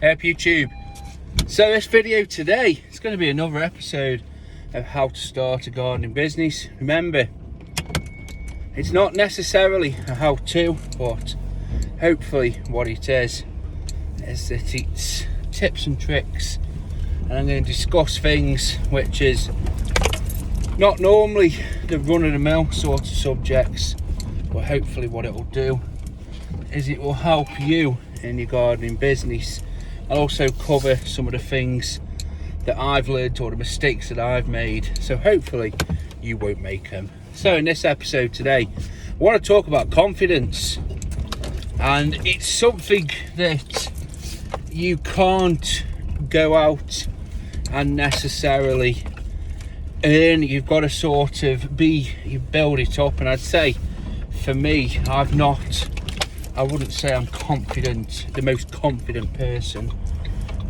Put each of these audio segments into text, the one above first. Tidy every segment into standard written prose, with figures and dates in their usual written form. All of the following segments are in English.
YouTube. So this video today is going to be another episode of how to start a gardening business. Remember, it's not necessarily a how-to, but hopefully what it is that it's tips and tricks, and I'm going to discuss things which is not normally the run-of-the-mill sort of subjects, but hopefully what it will do is it will help you in your gardening business. I'll also cover some of the things that I've learned or the mistakes that I've made, so hopefully you won't make them. So in this episode today, I want to talk about confidence, and it's something that you can't go out and necessarily earn. You've got to sort of you build it up, and I'd say for me, I wouldn't say I'm confident, the most confident person,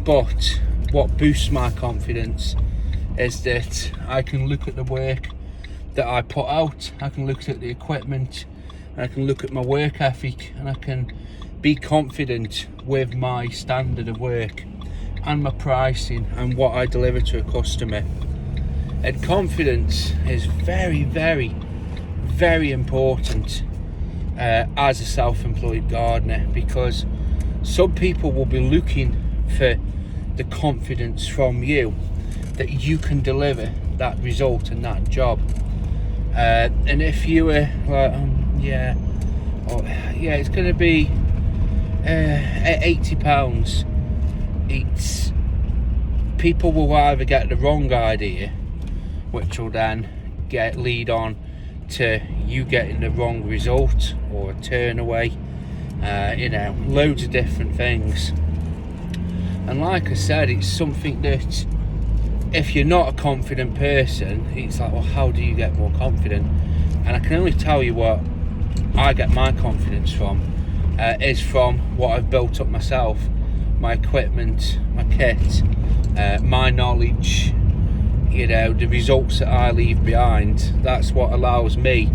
but what boosts my confidence is that I can look at the work that I put out, I can look at the equipment, and I can look at my work ethic, and I can be confident with my standard of work and my pricing and what I deliver to a customer. And confidence is very, very, very important as a self-employed gardener, because some people will be looking for the confidence from you that you can deliver that result and that job, and if you were like it's going to be at £80, it's people will either get the wrong idea, which will then lead on to you getting the wrong result or a turn away, loads of different things. And like I said, it's something that if you're not a confident person, it's like, well, how do you get more confident? And I can only tell you what I get my confidence from is from what I've built up myself, my equipment, my kit, my knowledge, the results that I leave behind. That's what allows me,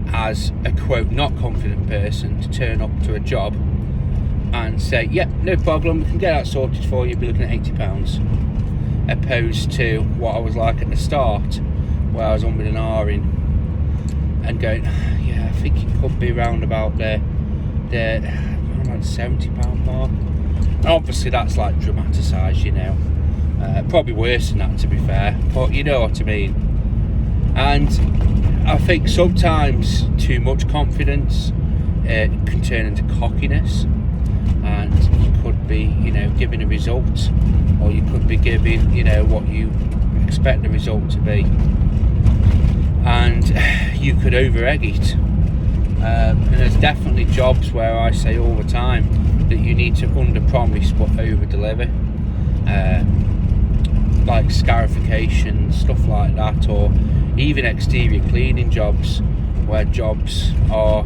as a quote not confident person, to turn up to a job and say, yeah, no problem, we can get that sorted for you, be looking at £80, opposed to what I was like at the start, where I was on with an R-ing and going, yeah, I think it could be around about the around £70 mark. And obviously that's like dramatised, probably worse than that, to be fair, but you know what I mean. And I think sometimes too much confidence can turn into cockiness, and you could be giving a result, or you could be giving what you expect the result to be, and you could over egg it. And there's definitely jobs where I say all the time that you need to under promise but over deliver, like scarification, stuff like that, or even exterior cleaning jobs, where jobs are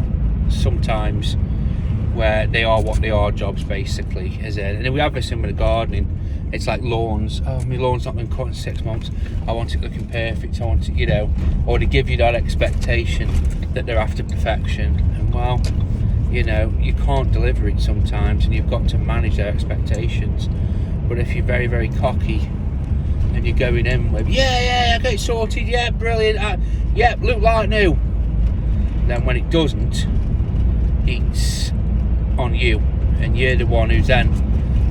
sometimes where they are what they are jobs, basically, is it? And then we have this in with the gardening. It's like lawns. Oh, my lawn's not been cut in 6 months. I want it looking perfect. I want it, or to give you that expectation that they're after perfection. And well, you can't deliver it sometimes, and you've got to manage their expectations. But if you're very, very cocky and you're going in with, I got it sorted, yeah, brilliant, look like new, then when it doesn't, it's on you, and you're the one who's then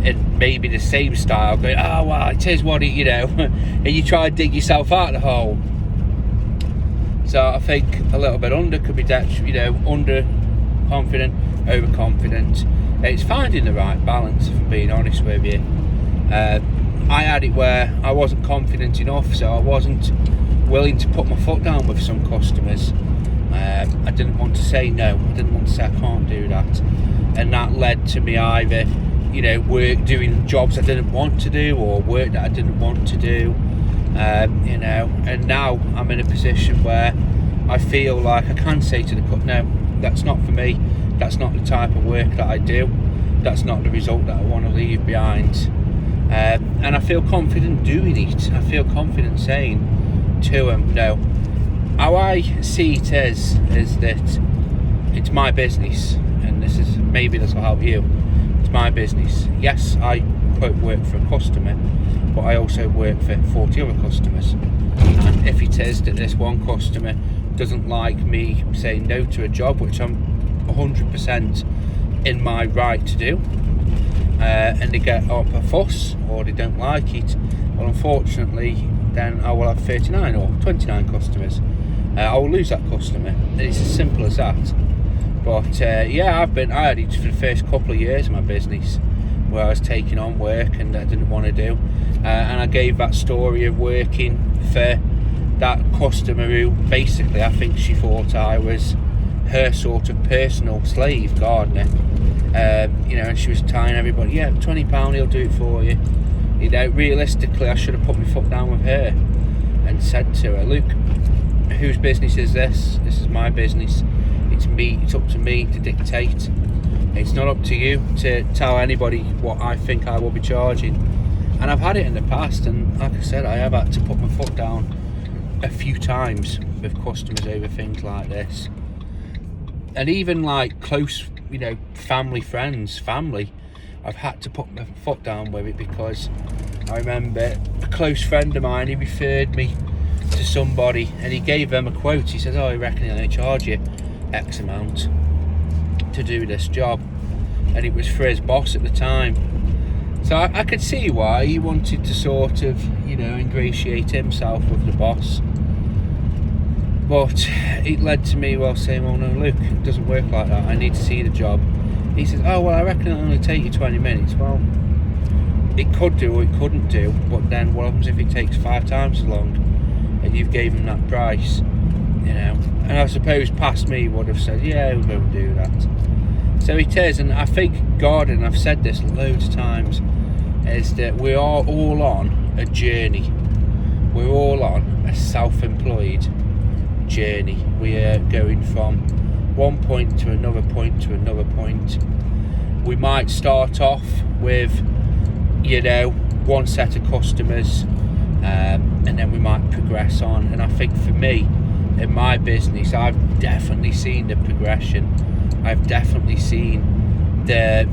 in maybe the same style going, oh well, it is what it, and you try to dig yourself out of the hole. So I think a little bit under could be under confident, overconfident. It's finding the right balance, if I'm being honest with you. I had it where I wasn't confident enough, so I wasn't willing to put my foot down with some customers. I didn't want to say no, I didn't want to say I can't do that, and that led to me either doing jobs I didn't want to do, or work that I didn't want to do, and now I'm in a position where I feel like I can say to the no, that's not for me, that's not the type of work that I do, that's not the result that I want to leave behind. And I feel confident doing it. I feel confident saying to them, no. How I see it is that it's my business, and this will help you. It's my business. Yes, I quote work for a customer, but I also work for 40 other customers. And if it is that this one customer doesn't like me saying no to a job, which I'm 100% in my right to do, and they get up a fuss or they don't like it, well, unfortunately, then I will have 39 or 29 customers. I will lose that customer, and it's as simple as that. But yeah, I had it for the first couple of years of my business where I was taking on work and I didn't want to do, and I gave that story of working for that customer who basically, I think she thought I was her sort of personal slave gardener, you know, and she was telling everybody, yeah, £20, he'll do it for you. You know, realistically, I should have put my foot down with her and said to her, look, whose business is this? This is my business. It's me. It's up to me to dictate. It's not up to you to tell anybody what I think I will be charging. And I've had it in the past, and like I said, I have had to put my foot down a few times with customers over things like this. And even like close, you know, family, I've had to put my foot down with it, because I remember a close friend of mine, he referred me to somebody and he gave them a quote. He said, oh, I reckon they'll charge you X amount to do this job, and it was for his boss at the time. So I could see why he wanted to sort of, you know, ingratiate himself with the boss. But it led to me saying, well, no, look, it doesn't work like that. I need to see the job. He says, oh, well, I reckon it'll only take you 20 minutes. Well, it could do or it couldn't do, but then what happens if it takes 5 times as long and you've gave him that price, you know? And I suppose past me would have said, yeah, we'll go and do that. So it is, and I think gardening, I've said this loads of times, is that we are all on a journey. We're all on a self-employed journey. We are going from one point to another point to another point. We might start off with, you know, one set of customers, and then we might progress on. And I think for me, in my business, I've definitely seen the progression. I've definitely seen the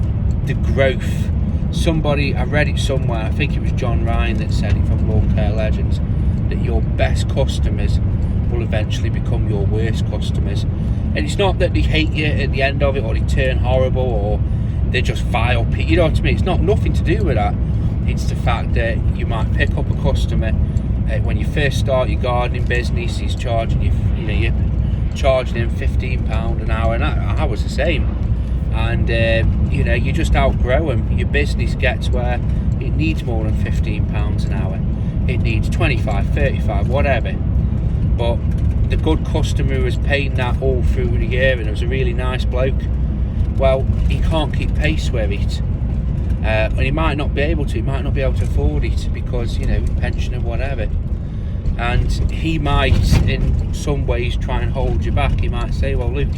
growth. I read it somewhere, I think it was John Ryan that said it from Lawn Care Legends, that your best customers will eventually become your worst customers. And it's not that they hate you at the end of it, or they turn horrible, or they're just vile people, you know what I mean? It's nothing to do with that. It's the fact that you might pick up a customer when you first start your gardening business. He's charging you, you know, you're charging him £15 an hour, and I was the same. And you know, you just outgrow them. Your business gets where it needs more than £15 an hour. It needs 25, 35, whatever. But the good customer who was paying that all through the year, and it was a really nice bloke, well, he can't keep pace with it. And he might not be able to afford it because, you know, pension or whatever. And he might, in some ways, try and hold you back. He might say, well, look,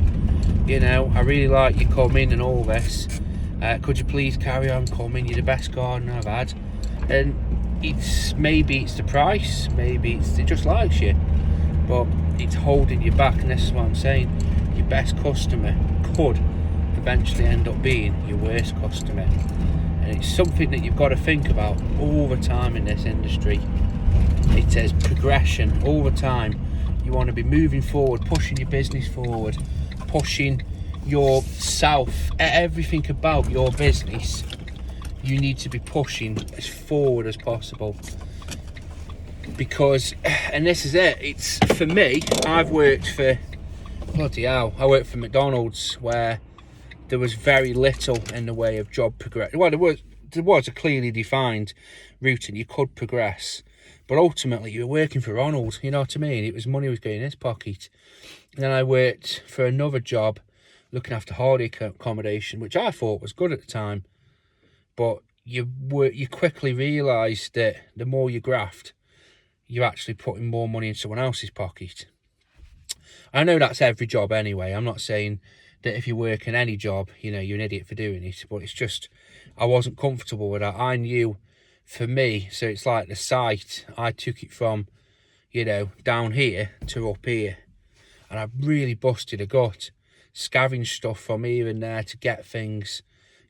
you know, I really like you coming and all this. Could you please carry on coming? You're the best gardener I've had. And maybe it's the price, maybe it just likes you, but it's holding you back. And this is what I'm saying. Your best customer could eventually end up being your worst customer. And it's something that you've got to think about all the time in this industry. It says progression all the time. You want to be moving forward, pushing your business forward, pushing yourself, everything about your business. You need to be pushing as forward as possible. Because, and this is it, it's for me, I've worked for, bloody hell, I worked for McDonald's, where there was very little in the way of job progression. Well, there was a clearly defined route and you could progress, but ultimately you were working for Ronald, you know what I mean? It was money was going in his pocket. And then I worked for another job looking after holiday accommodation, which I thought was good at the time, but you quickly realise that the more you graft, you're actually putting more money in someone else's pocket. I know that's every job anyway. I'm not saying that if you work in any job, you know, you're an idiot for doing it, but it's just, I wasn't comfortable with that. I knew, for me, so it's like the site, I took it from, you know, down here to up here, and I really busted a gut, scavenged stuff from here and there to get things,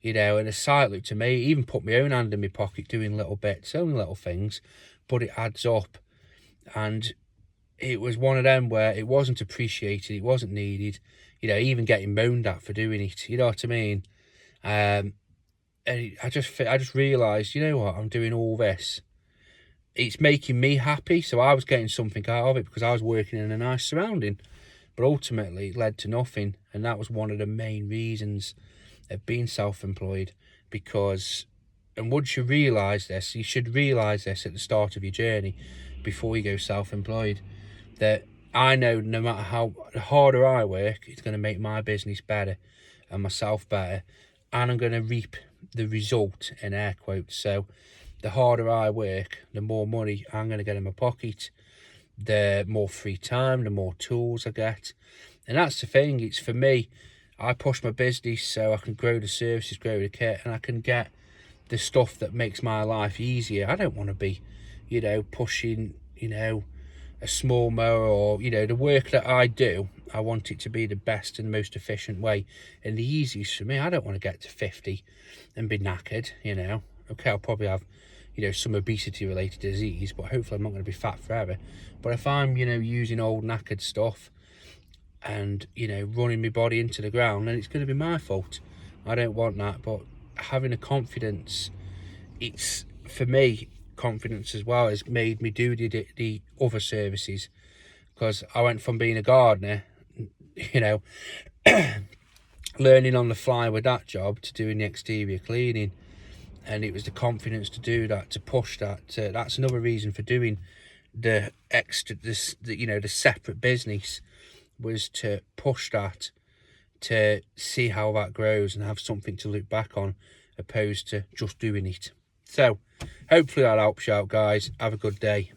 you know, and a sight looked to me, even put my own hand in my pocket doing little bits, only little things, but it adds up. And it was one of them where it wasn't appreciated, it wasn't needed, you know, even getting moaned at for doing it, you know what I mean? And I just realised, you know what, I'm doing all this. It's making me happy, so I was getting something out of it because I was working in a nice surrounding. But ultimately, it led to nothing, and that was one of the main reasons of being self-employed. Because, and once you realise this, you should realise this at the start of your journey before you go self-employed, that I know no matter how harder I work, it's going to make my business better and myself better, and I'm going to reap the result, in air quotes. So the harder I work, the more money I'm going to get in my pocket, the more free time, the more tools I get. And that's the thing, it's for me, I push my business so I can grow the services, grow the kit, and I can get the stuff that makes my life easier. I don't want to be, you know, pushing, you know, a small mower, or, you know, the work that I do, I want it to be the best and most efficient way and the easiest for me. I don't want to get to 50 and be knackered, you know. Okay, I'll probably have, you know, some obesity related disease, but hopefully I'm not going to be fat forever. But if I'm, you know, using old knackered stuff and, you know, running my body into the ground, then it's going to be my fault. I don't want that. But having a confidence, it's, for me, confidence as well has made me do the other services, because I went from being a gardener, you know, learning on the fly with that job, to doing the exterior cleaning. And it was the confidence to do that, to push that. That's another reason for doing the extra, you know, the separate business, was to push that, to see how that grows and have something to look back on, opposed to just doing it. So hopefully that helps you out, guys. Have a good day.